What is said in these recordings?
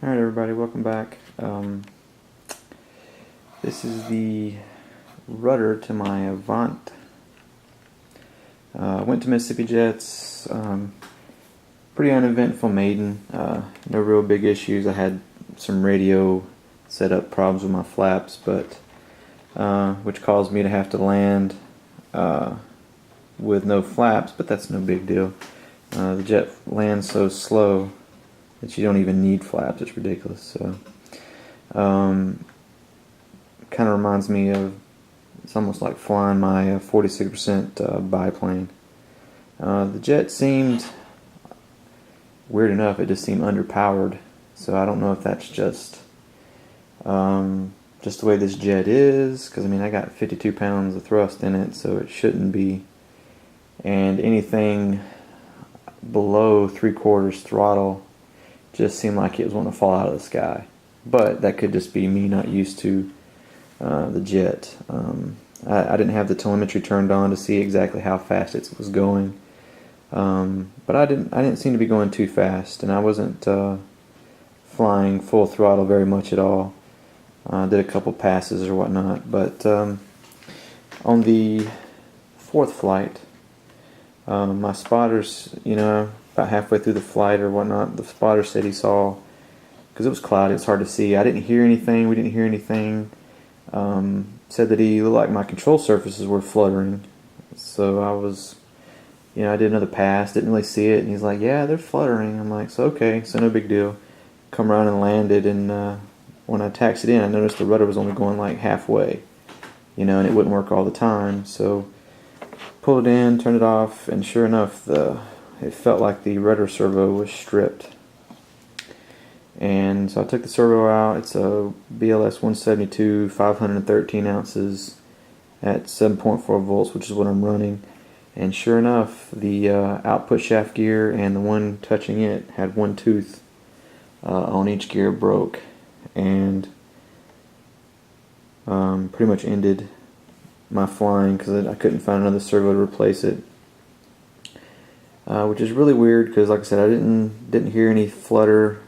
Alright everybody, welcome back. This is the rudder to my Avant. Went to Mississippi Jets, pretty uneventful Maiden, no real big issues. I had some radio setup problems with my flaps, but which caused me to have to land with no flaps, but that's no big deal. The jet lands so slow that you don't even need flaps. It's ridiculous. So kind of reminds me of, it's almost like flying my 46% biplane. The jet seemed, weird enough, it just seemed underpowered. So I don't know if that's just the way this jet is, because I mean I got 52 pounds of thrust in it, so it shouldn't be. And anything below 3/4 throttle just seemed like it was wanting to fall out of the sky. But that could just be me not used to the jet. I didn't have the telemetry turned on to see exactly how fast it was going, but I didn't seem to be going too fast, and I wasn't flying full throttle very much at all. Did a couple passes or whatnot, but on the fourth flight, my spotters, about halfway through the flight or whatnot, the spotter said he saw, because it was cloudy, it's hard to see. I didn't hear anything. We didn't hear anything. Said that he looked like my control surfaces were fluttering. So I was, I did another pass, didn't really see it, and he's like, yeah, they're fluttering. I'm like, so okay, so no big deal. Come around and landed, and when I taxied in, I noticed the rudder was only going like halfway, and it wouldn't work all the time. So pulled it in, turned it off, and sure enough, it felt like the rudder servo was stripped. And so I took the servo out. It's a BLS 172, 513 ounces at 7.4 volts, which is what I'm running. And sure enough, the output shaft gear and the one touching it had one tooth on each gear broke, and pretty much ended my flying because I couldn't find another servo to replace it. Which is really weird because, like I said, I didn't hear any flutter.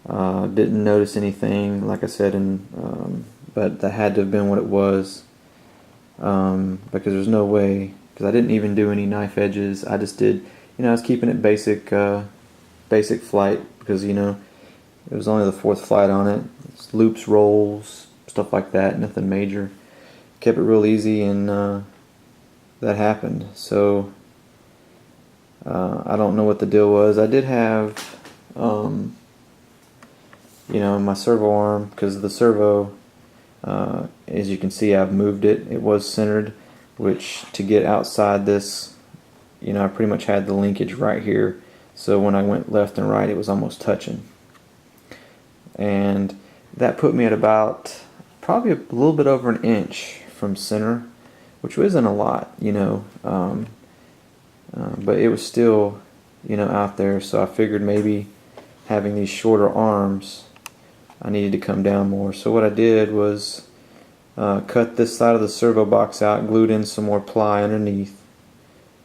Didn't notice anything, like I said, but that had to have been what it was, because there's no way, because I didn't even do any knife edges. I just did, I was keeping it basic flight, because it was only the fourth flight on it. It's loops, rolls, stuff like that, nothing major. Kept it real easy, and that happened. So I don't know what the deal was. I did have my servo arm, because the servo, as you can see, I've moved it. It was centered, which to get outside this, I pretty much had the linkage right here. So when I went left and right, it was almost touching. And that put me at about probably a little bit over an inch from center, which wasn't a lot, but it was still, out there. So I figured maybe having these shorter arms, I needed to come down more. So what I did was cut this side of the servo box out, glued in some more ply underneath,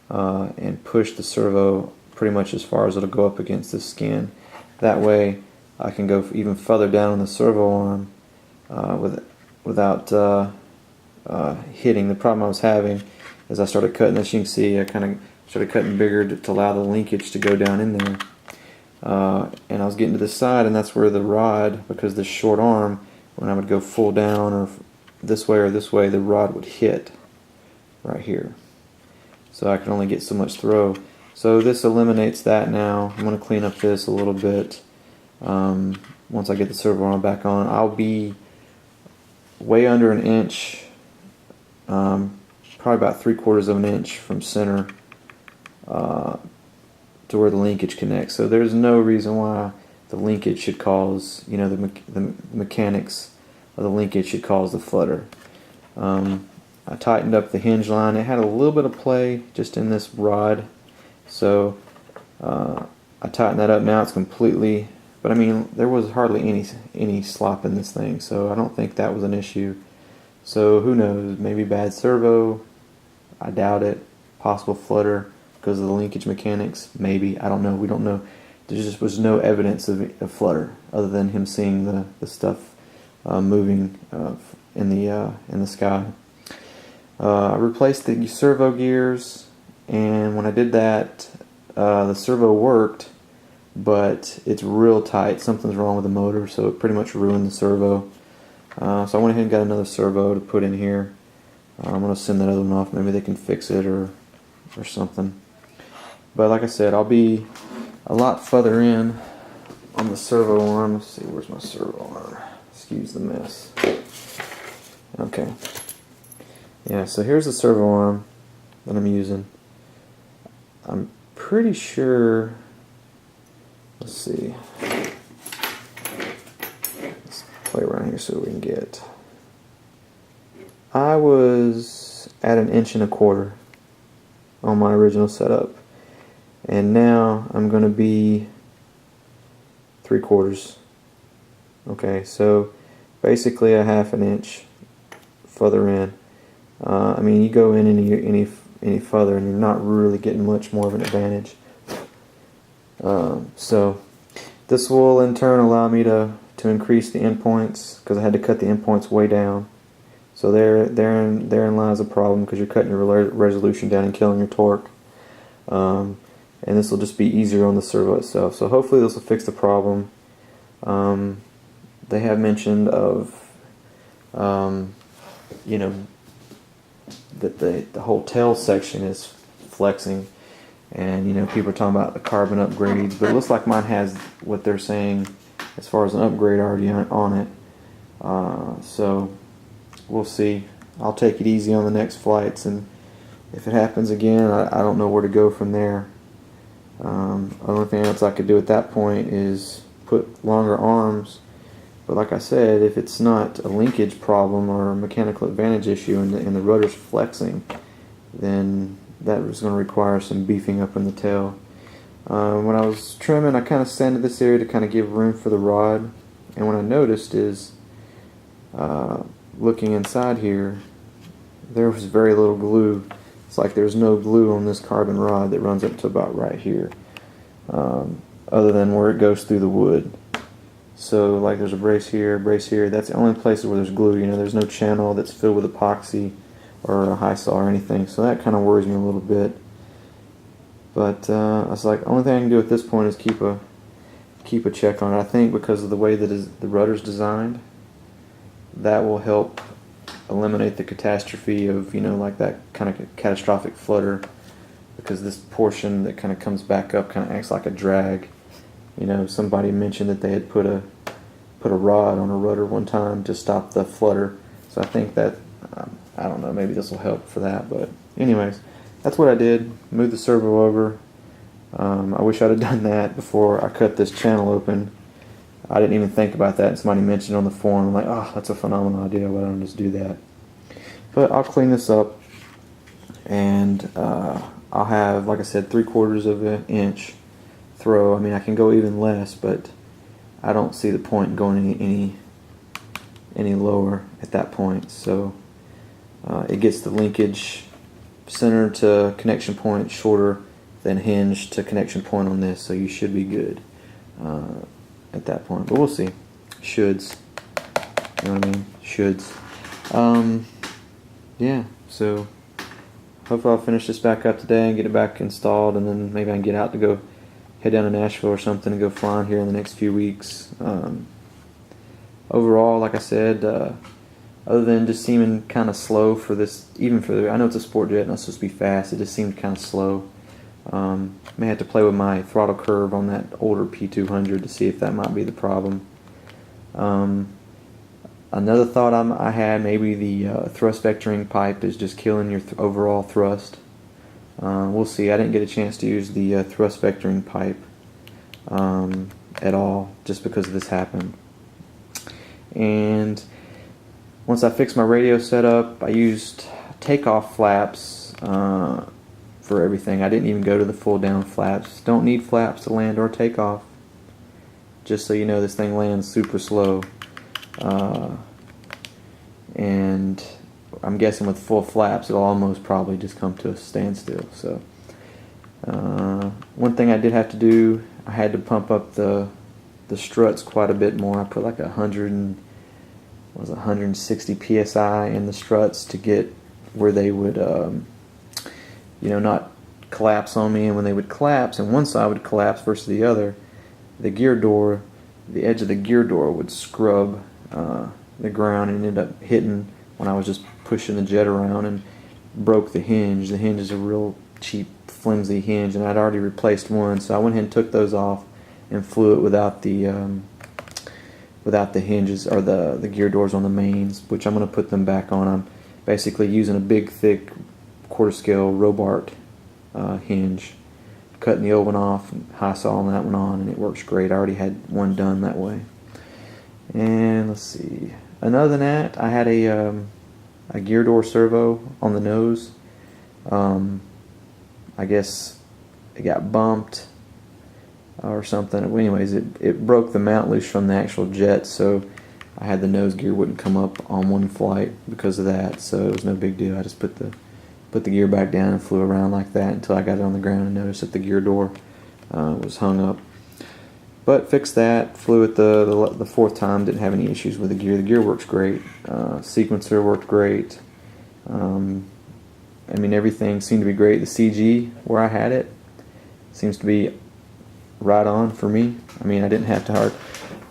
and push the servo pretty much as far as it'll go up against the skin. That way I can go even further down on the servo arm without hitting. The problem I was having is I started cutting, as you can see, I kind of started cutting bigger to allow the linkage to go down in there. And I was getting to the side, and that's where the rod, because this short arm, when I would go full down or this way, the rod would hit right here. So I could only get so much throw. So this eliminates that now. I'm going to clean up this a little bit. Once I get the servo arm back on, I'll be way under an inch, probably about 3/4 of an inch from center to where the linkage connects. So there's no reason why the linkage should cause, the mechanics of the linkage should cause the flutter. I tightened up the hinge line. It had a little bit of play just in this rod, so I tightened that up. Now it's completely, but I mean, there was hardly any slop in this thing, so I don't think that was an issue. So who knows, maybe bad servo, I doubt it. Possible flutter because of the linkage mechanics, maybe, I don't know. We don't know there just was no evidence of flutter other than him seeing the stuff moving in the sky. I replaced the servo gears, and when I did that, the servo worked, but it's real tight. Something's wrong with the motor, so it pretty much ruined the servo. So I went ahead and got another servo to put in here. I'm going to send that other one off. Maybe they can fix it or something. But like I said, I'll be a lot further in on the servo arm. Let's see, where's my servo arm? Excuse the mess. Okay. Yeah, so here's the servo arm that I'm using. I'm pretty sure, let's see. Let's play around here so we can get. I was at 1.25 inches on my original setup, and now I'm going to be 3/4. Okay, so basically a 1/2 inch further in. I mean, you go in any further, and you're not really getting much more of an advantage. So this will in turn allow me to increase the endpoints, because I had to cut the endpoints way down. So therein lies a problem, because you're cutting your resolution down and killing your torque. And this will just be easier on the servo itself. So hopefully this will fix the problem. They have mentioned of, you know, that the whole tail section is flexing, and you know, people are talking about the carbon upgrades, but it looks like mine has what they're saying as far as an upgrade already on it. So we'll see. I'll take it easy on the next flights, and if it happens again, I don't know where to go from there. The only thing else I could do at that point is put longer arms. But like I said, if it's not a linkage problem or a mechanical advantage issue and the rudder's flexing, then that was going to require some beefing up in the tail. When I was trimming, I kind of sanded this area to kind of give room for the rod. And what I noticed is, looking inside here, there was very little glue. It's like there's no glue on this carbon rod that runs up to about right here, other than where it goes through the wood. So like there's a brace here, that's the only places where there's glue. You know, there's no channel that's filled with epoxy or a high saw or anything, so that kind of worries me a little bit. But I was like, the only thing I can do at this point is keep a check on it. I think because of the way that the rudder's designed, that will help eliminate the catastrophe of, you know, like that kind of catastrophic flutter, because this portion that kind of comes back up kind of acts like a drag. You know, somebody mentioned that they had put a rod on a rudder one time to stop the flutter. So I think that, I don't know, maybe this will help for that. But anyways, that's what I did. Moved the servo over. I wish I'd have done that before I cut this channel open. I didn't even think about that, and somebody mentioned it on the forum. I'm like, oh, that's a phenomenal idea. Why don't I just do that? But I'll clean this up, and I'll have, like I said, 3/4 of an inch throw. I mean, I can go even less, but I don't see the point in going any lower at that point. So it gets the linkage center to connection point shorter than hinge to connection point on this, so you should be good at that point. But we'll see. Shoulds. You know what I mean? Shoulds. Yeah, so hopefully I'll finish this back up today and get it back installed, and then maybe I can get out to go head down to Nashville or something and go flying here in the next few weeks. Overall, like I said, other than just seeming kind of slow for this, even for I know it's a sport jet, not supposed to be fast, it just seemed kind of slow. May have to play with my throttle curve on that older P200 to see if that might be the problem. Another thought I had, maybe the thrust vectoring pipe is just killing your overall thrust. We'll see. I didn't get a chance to use the thrust vectoring pipe at all, just because this happened. And once I fixed my radio setup, I used takeoff flaps for everything. I didn't even go to the full down flaps. Don't need flaps to land or take off. Just so you know, this thing lands super slow. And I'm guessing with full flaps it'll almost probably just come to a standstill. So one thing I did have to do, I had to pump up the struts quite a bit more. I put like 160 psi in the struts to get where they would not collapse on me. And when they would collapse and one side would collapse versus the other, the edge of the gear door would scrub the ground and ended up hitting when I was just pushing the jet around and broke the hinge. The hinge is a real cheap, flimsy hinge, and I'd already replaced one, so I went ahead and took those off and flew it without the hinges or the gear doors on the mains, which I'm going to put them back on. I'm basically using a big, thick quarter scale Robart hinge, cutting the old one off and high sawing that one on, and it works great. I already had one done that way. And let's see. And other than that, I had a gear door servo on the nose. I guess it got bumped or something. Anyways, it broke the mount loose from the actual jet, so I had the nose gear wouldn't come up on one flight because of that. So it was no big deal. I just put the gear back down and flew around like that until I got it on the ground and noticed that the gear door was hung up. But fixed that, flew it the fourth time, didn't have any issues with the gear. The gear works great. Sequencer worked great. Everything seemed to be great. The CG, where I had it, seems to be right on for me. I didn't have to hard.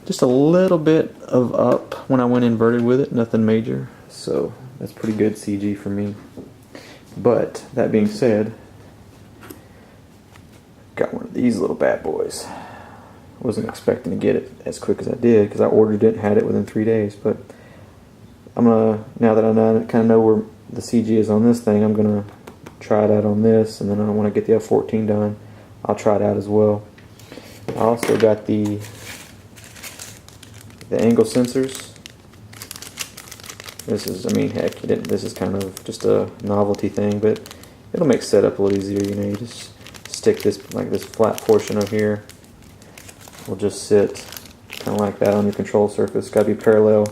Just a little bit of up when I went inverted with it, nothing major. So that's pretty good CG for me. But that being said, got one of these little bad boys. Wasn't expecting to get it as quick as I did because I ordered it and had it within 3 days. But I'm gonna, now that I kind of know where the CG is on this thing, I'm gonna try it out on this, and then when I get the F14 done, I'll try it out as well. I also got the angle sensors. This is, this is kind of just a novelty thing, but it'll make setup a little easier. You just stick this, like this flat portion of here will just sit kind of like that on your control surface. It's got to be parallel.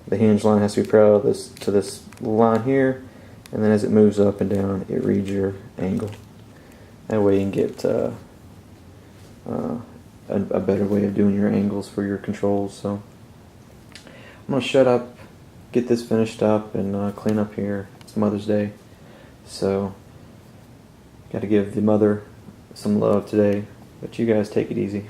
The hinge line has to be parallel to this line here, and then as it moves up and down, it reads your angle. That way you can get a better way of doing your angles for your controls. So I'm going to shut up, get this finished up, and clean up here. It's Mother's Day, so got to give the mother some love today. But you guys take it easy.